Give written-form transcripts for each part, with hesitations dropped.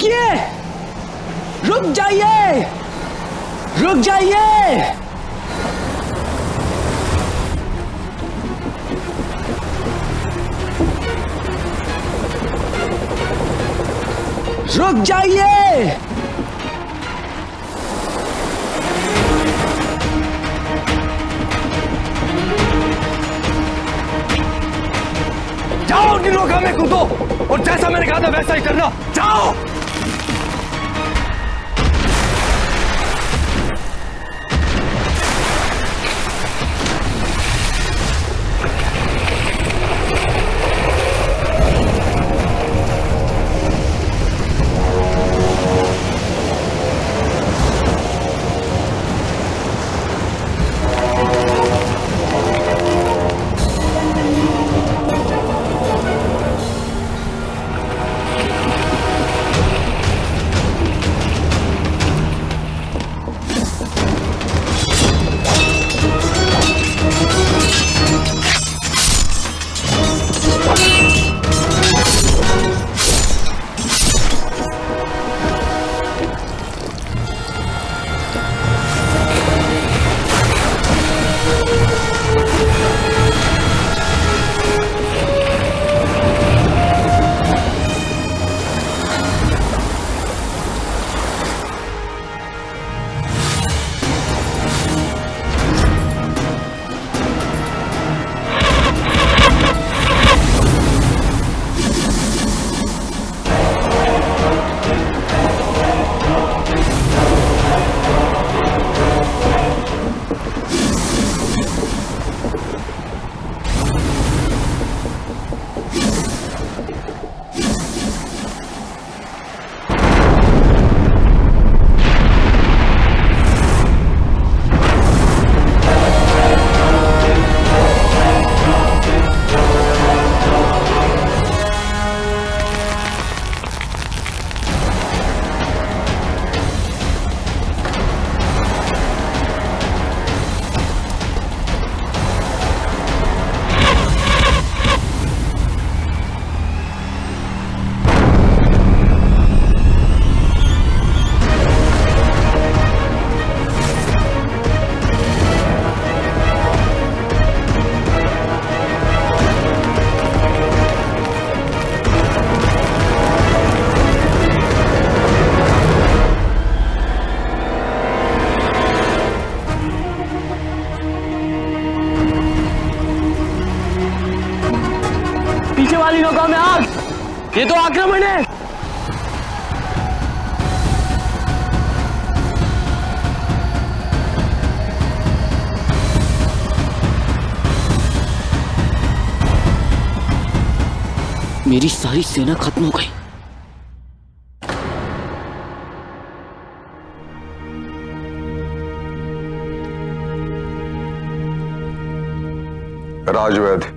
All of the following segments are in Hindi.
रुकिए, रुक जाइए, रुक जाइए। रुक जाइए। जाओ नीलोखा में कूदो और जैसा मैंने कहा था वैसा ही करना। जाओ। पीछे वाली नौका में आग, ये तो आक्रमण है। मेरी सारी सेना खत्म हो गई। राजवैद्य,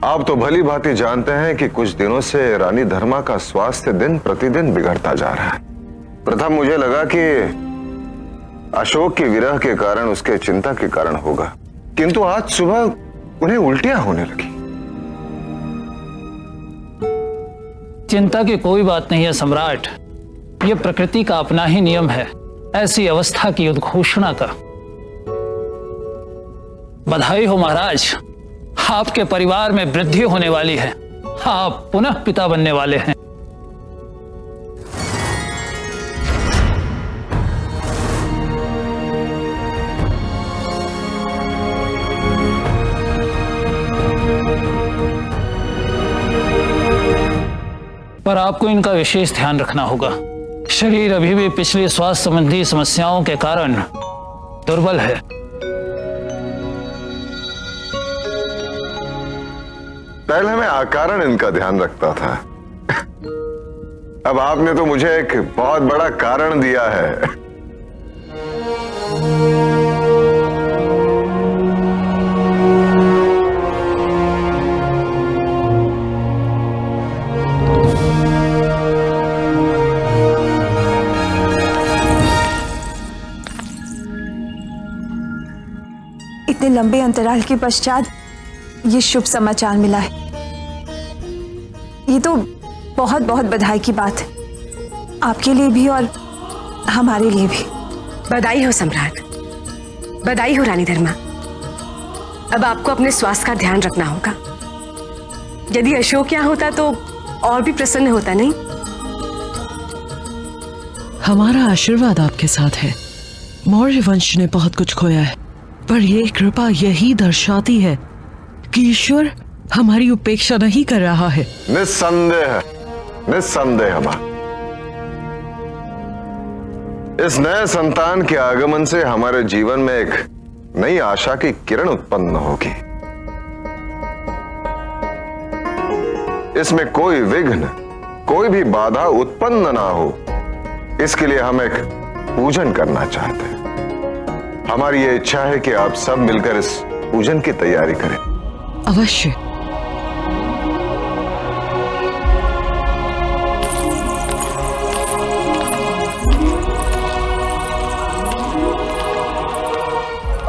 आप तो भली भांति जानते हैं कि कुछ दिनों से रानी धर्मा का स्वास्थ्य दिन प्रतिदिन बिगड़ता जा रहा है। प्रथम मुझे लगा कि अशोक की विरह के कारण उसके चिंता के कारण होगा, किंतु आज सुबह उन्हें उल्टियां होने लगी। चिंता की कोई बात नहीं है सम्राट, यह प्रकृति का अपना ही नियम है ऐसी अवस्था की उद्घोषणा का। बधाई हो महाराज, आपके परिवार में वृद्धि होने वाली है, आप पुनः पिता बनने वाले हैं। पर आपको इनका विशेष ध्यान रखना होगा। शरीर अभी भी पिछली स्वास्थ्य संबंधी समस्याओं के कारण दुर्बल है। पहले मैं अकारण इनका ध्यान रखता था, अब आपने तो मुझे एक बहुत बड़ा कारण दिया है। इतने लंबे अंतराल के पश्चात ये शुभ समाचार मिला है, ये तो बहुत बहुत बधाई की बात है। आपके लिए भी और हमारे लिए भी। बधाई हो सम्राट, बधाई हो रानी धर्मा। अब आपको अपने स्वास्थ्य का ध्यान रखना होगा। यदि अशोक यहाँ होता तो और भी प्रसन्न होता, नहीं? हमारा आशीर्वाद आपके साथ है। मौर्य वंश ने बहुत कुछ खोया है, पर यह कृपा यही दर्शाती है कि ईश्वर हमारी उपेक्षा नहीं कर रहा है। निस्संदेह, निस्संदेह मां। इस नए संतान के आगमन से हमारे जीवन में एक नई आशा की किरण उत्पन्न होगी। इसमें कोई विघ्न, कोई भी बाधा उत्पन्न ना हो, इसके लिए हम एक पूजन करना चाहते हैं। हमारी ये इच्छा है कि आप सब मिलकर इस पूजन की तैयारी करें। अवश्य।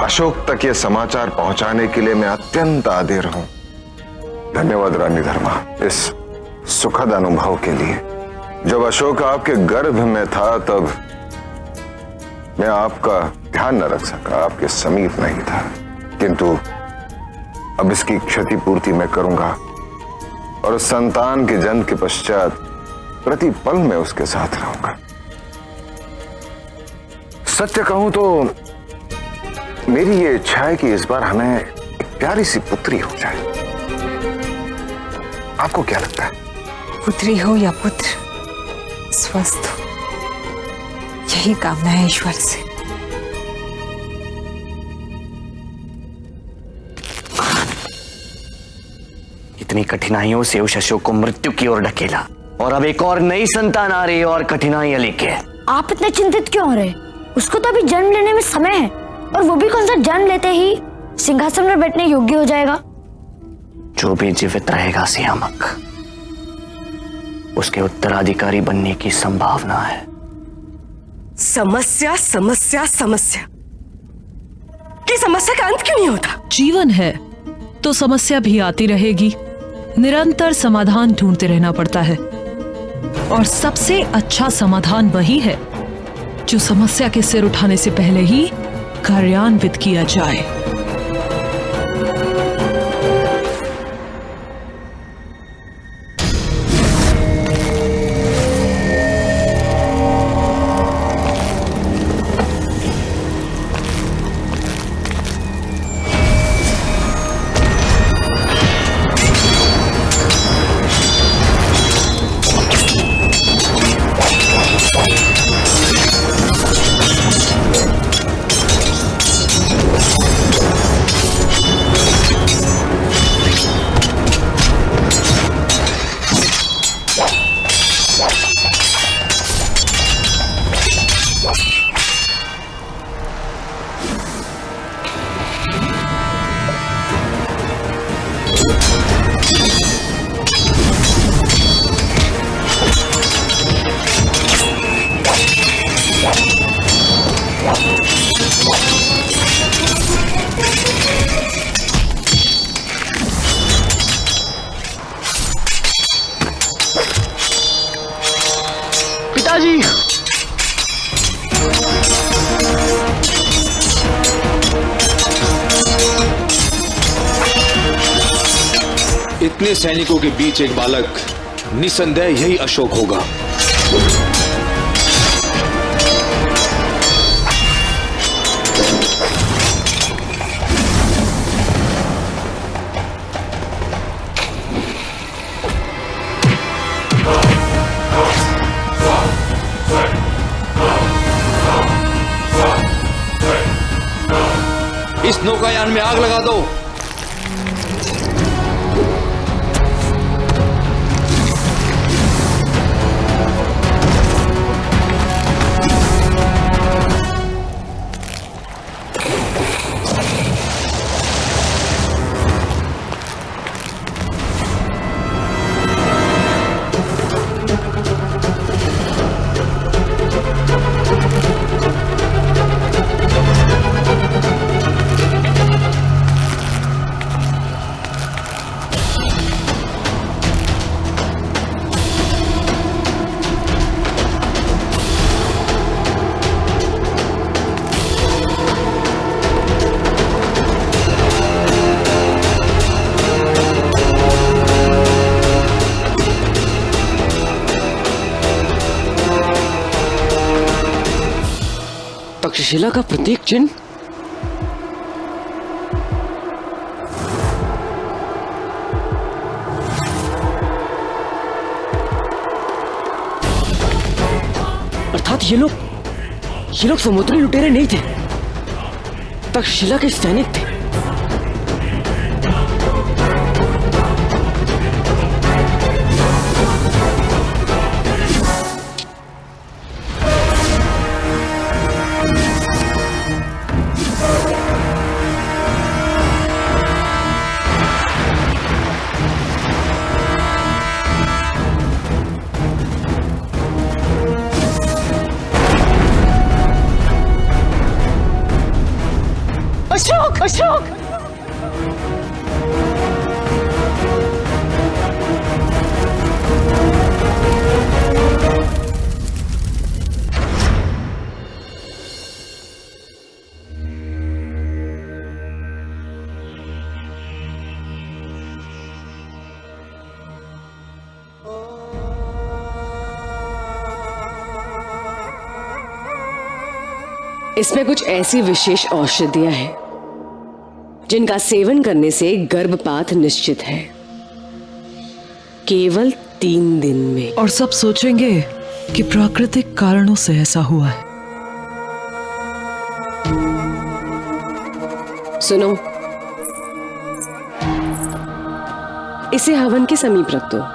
अशोक तक ये समाचार पहुंचाने के लिए मैं अत्यंत आदिर हूं। धन्यवाद रानी धर्मा इस सुखद अनुभव के लिए। जब अशोक आपके गर्भ में था तब मैं आपका ध्यान न रख सका, आपके समीप नहीं था, किंतु अब इसकी क्षतिपूर्ति मैं करूंगा और उस संतान के जन्म के पश्चात प्रति पल में उसके साथ रहूंगा। सत्य कहूं तो मेरी ये इच्छा है कि इस बार हमें एक प्यारी सी पुत्री हो जाए। आपको क्या लगता है? पुत्री हो या पुत्र, स्वस्थ हो, यही कामना है ईश्वर से। इतनी कठिनाइयों से उस अशोक को मृत्यु की ओर ढकेला और अब एक और नई संतान आ रही है और कठिनाइयां लेके। आप इतने चिंतित क्यों हो रहे? उसको तो अभी जन्म लेने में समय है, और वो भी कौन सा जन्म लेते ही सिंहासन में बैठने योग्य हो जाएगा। जो भी जीवित रहेगा सियामक, उसके उत्तराधिकारी बनने की संभावना है। समस्या समस्या समस्या, ये समस्या का अंत क्यों नहीं होता? जीवन है तो समस्या भी आती रहेगी। निरंतर समाधान ढूंढते रहना पड़ता है, और सबसे अच्छा समाधान वही है जो समस्या के सिर उठाने से पहले ही कार्यान्वित किया जाए। पिताजी, इतने सैनिकों के बीच एक बालक, निसंदेह यही अशोक होगा। इस नौकायान में आग लगा दो। तक्षशिला का प्रतीक चिन्ह? अर्थात ये लोग समुद्री लुटेरे नहीं थे, तक्षशिला के सैनिक थे। अशोक, अशोक! इसमें कुछ ऐसी विशेष औषधियां हैं जिनका सेवन करने से गर्भपात निश्चित है, केवल 3 दिन में। और सब सोचेंगे कि प्राकृतिक कारणों से ऐसा हुआ है। सुनो, इसे हवन के समीप रख दो।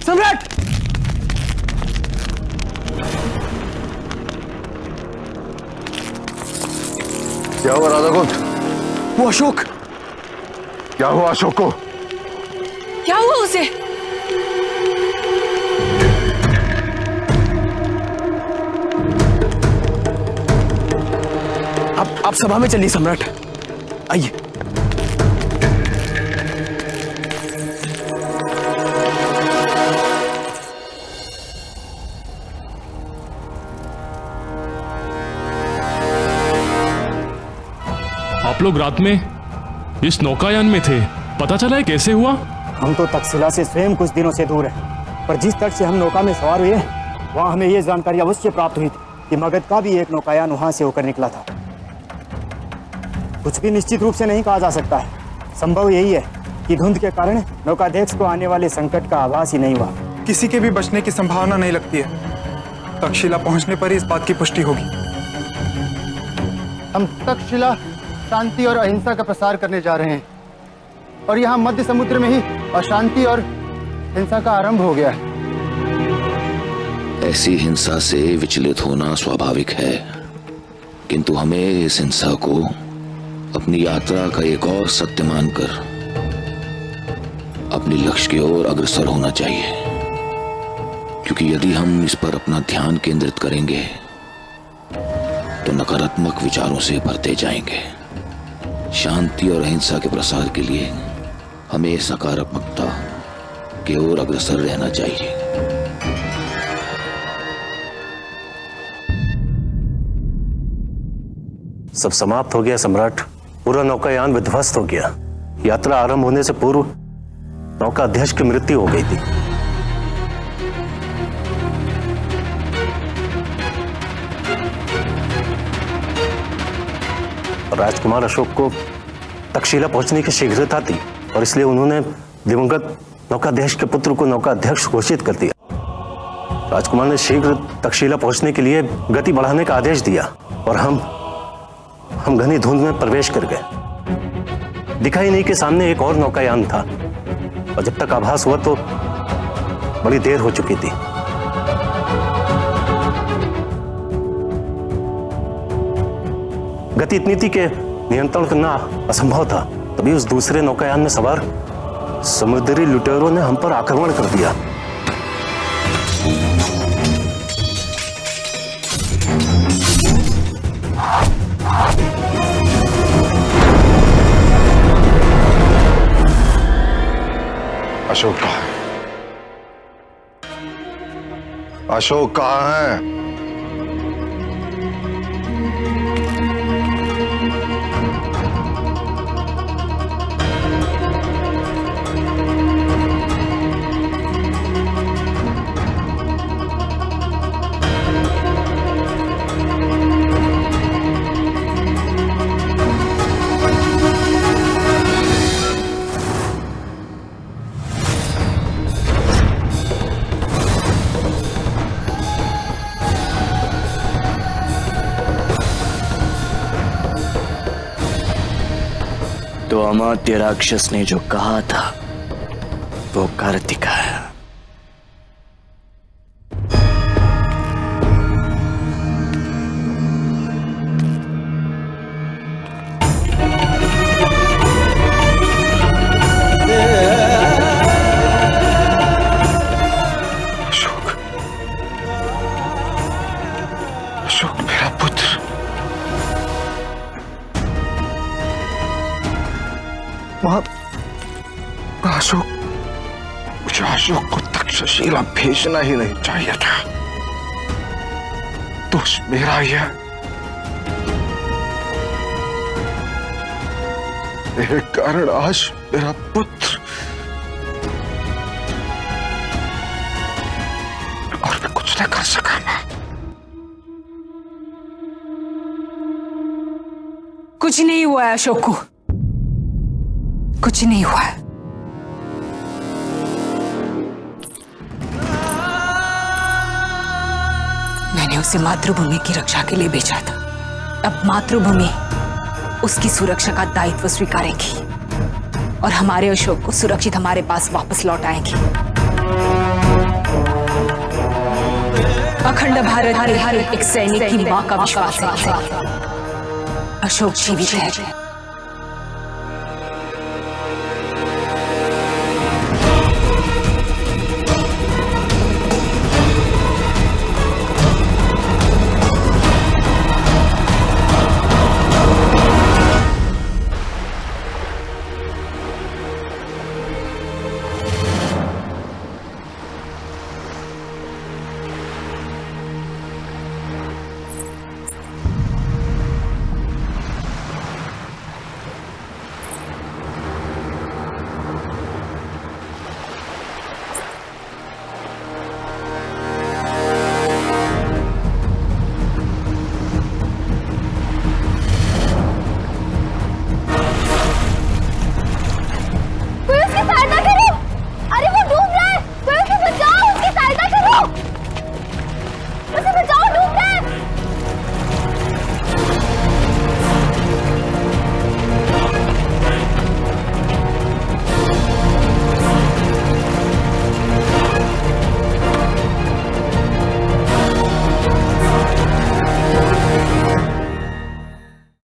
सम्राट! क्या हुआ राधाकुंड? वो अशोक! क्या हुआ अशोक को? क्या हुआ उसे? आप सभा में चलिए सम्राट, आइए। आप लोग रात में इस नौकायान में थे, पता चला है कैसे हुआ? हम तो तक्षशिला से स्वयं कुछ दिनों से दूर हैं, पर जिस तट से हम नौका में सवार हुए वहां हमें यह जानकारी अवश्य प्राप्त हुई थी कि मगध का भी एक नौकायान वहां से होकर निकला था। कुछ भी निश्चित रूप से नहीं कहा जा सकता है। संभव यही है कि धुंध के कारण नौकाध्यक्ष को आने वाले संकट का आभास ही नहीं हुआ। किसी के भी बचने की संभावना नहीं लगती है। तक्षशिला पहुंचने पर ही इस बात की पुष्टि होगी। हम तक्षशिला शांति और अहिंसा का प्रसार करने जा रहे हैं और यहाँ मध्य समुद्र में ही अशांति और हिंसा का आरंभ हो गया है। ऐसी हिंसा से विचलित होना स्वाभाविक है, किंतु हमें इस हिंसा को अपनी यात्रा का एक और सत्य मानकर अपने लक्ष्य की ओर अग्रसर होना चाहिए, क्योंकि यदि हम इस पर अपना ध्यान केंद्रित करेंगे तो नकारात्मक विचारों से भरते जाएंगे। शांति और अहिंसा के प्रसार के लिए हमें सकारात्मकता की ओर अग्रसर रहना चाहिए। सब समाप्त हो गया सम्राट। पूरा नौकायान विध्वस्त हो गया। यात्रा आरंभ होने से पूर्व नौका अध्यक्ष की मृत्यु हो गई थी। राजकुमार अशोक को तक्षशिला पहुंचने की शीघ्रता थी और इसलिए उन्होंने दिवंगत नौकाध्यक्ष के पुत्र को नौकाध्यक्ष घोषित कर दिया। राजकुमार ने शीघ्र तक्षशिला पहुंचने के लिए गति बढ़ाने का आदेश दिया और हम घनी धुंध में प्रवेश कर गए। दिखाई नहीं कि सामने एक और नौकायान था और जब तक आभास हुआ तो बड़ी देर हो चुकी थी। गति इतनी थी कि नियंत्रण करना असंभव था। तभी उस दूसरे नौकायान में सवार समुद्री लुटेरों ने हम पर आक्रमण कर दिया। अशोक कहाँ है? अशोक कहाँ है? तो अमात्य राक्षस ने जो कहा था वो कर दिखाया। अशोक मेरा पुत्र, अशोक, मुझे अशोक को तक्षशिला भेजना ही नहीं चाहिए था। दोष मेरा ही है। मेरे कारण आज मेरा पुत्र और मैं कुछ नहीं कर सका। कुछ नहीं हुआ है अशोक को, कुछ नहीं हुआ है। मैंने उसे मातृभूमि की रक्षा के लिए भेजा था। अब मातृभूमि उसकी सुरक्षा का दायित्व स्वीकारेगी और हमारे अशोक को सुरक्षित हमारे पास वापस लौट आएगी। अखंड भारत हर एक सैनिक की मां का विश्वास है। अशोक जीवित है।